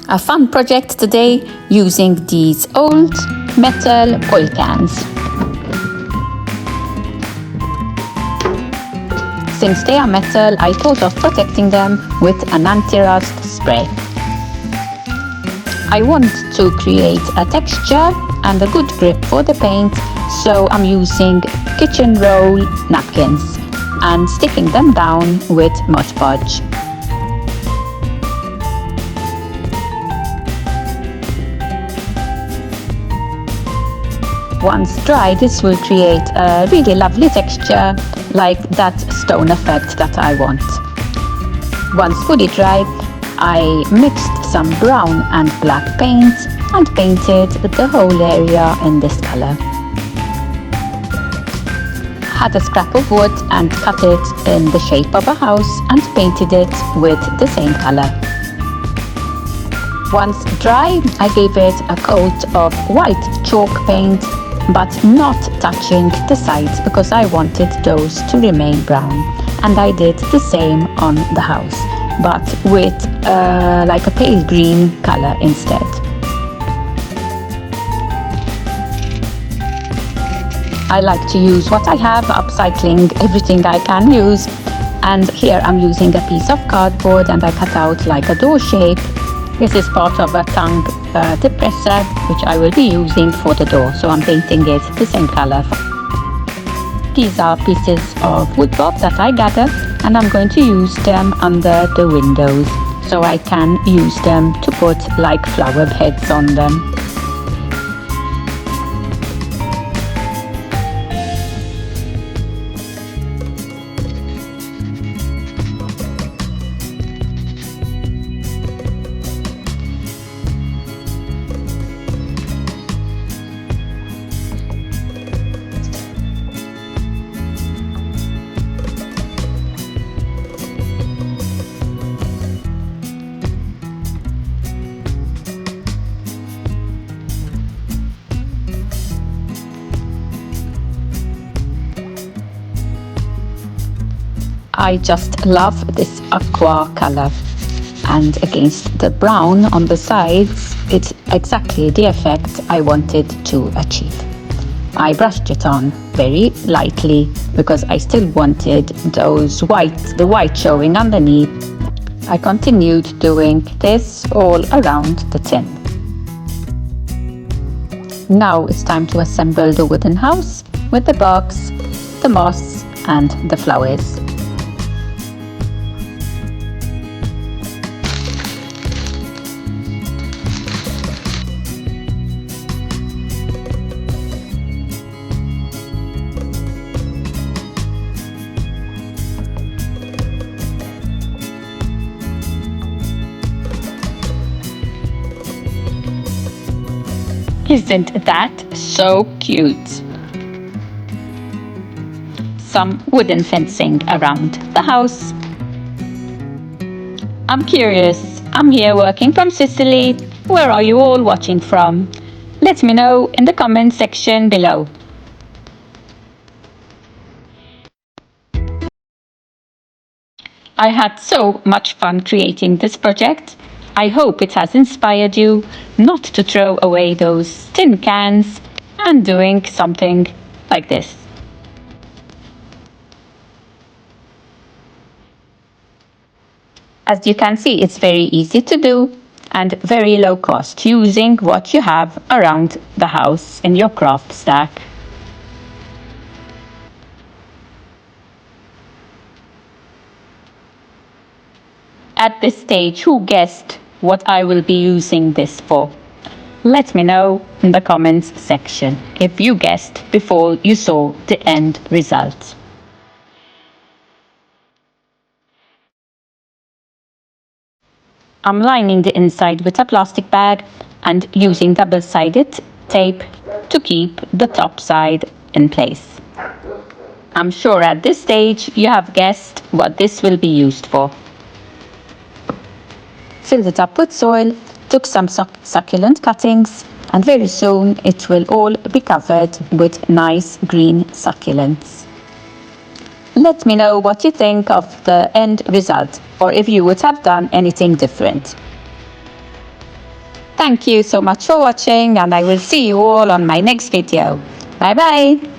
A fun project today using these old metal oil cans. Since they are metal, I thought of protecting them with an anti-rust spray. I want to create a texture and a good grip for the paint, so I'm using kitchen roll napkins and sticking them down with Mod Podge. Once dry, this will create a really lovely texture, like that stone effect that I want. Once fully dry, I mixed some brown and black paint and painted the whole area in this color. Had a scrap of wood and cut it in the shape of a house and painted it with the same color. Once dry, I gave it a coat of white chalk paint, but not touching the sides because I wanted those to remain brown. And I did the same on the house, but with like a pale green color instead. I like to use what I have, upcycling everything I can use. And here I'm using a piece of cardboard and I cut out like a door shape. This is part of a tongue depressor, which I will be using for the door, so I'm painting it the same color. These are pieces of wood bob that I gathered, and I'm going to use them under the windows, so I can use them to put like flower beds on them. I just love this aqua color, and against the brown on the sides, it's exactly the effect I wanted to achieve. I brushed it on very lightly because I still wanted the white showing underneath. I continued doing this all around the tin. Now it's time to assemble the wooden house with the box, the moss and the flowers. Isn't that so cute? Some wooden fencing around the house. I'm curious, I'm here working from Sicily. Where are you all watching from? Let me know in the comment section below. I had so much fun creating this project. I hope it has inspired you not to throw away those tin cans and doing something like this. As you can see, it's very easy to do and very low cost, using what you have around the house in your craft stack. At this stage, who guessed what I will be using this for? Let me know in the comments section if you guessed before you saw the end result. I'm lining the inside with a plastic bag and using double-sided tape to keep the top side in place. I'm sure at this stage you have guessed what this will be used for. Filled it up with soil, took some succulent cuttings, and very soon it will all be covered with nice green succulents. Let me know what you think of the end result, or if you would have done anything different. Thank you so much for watching, and I will see you all on my next video. Bye bye.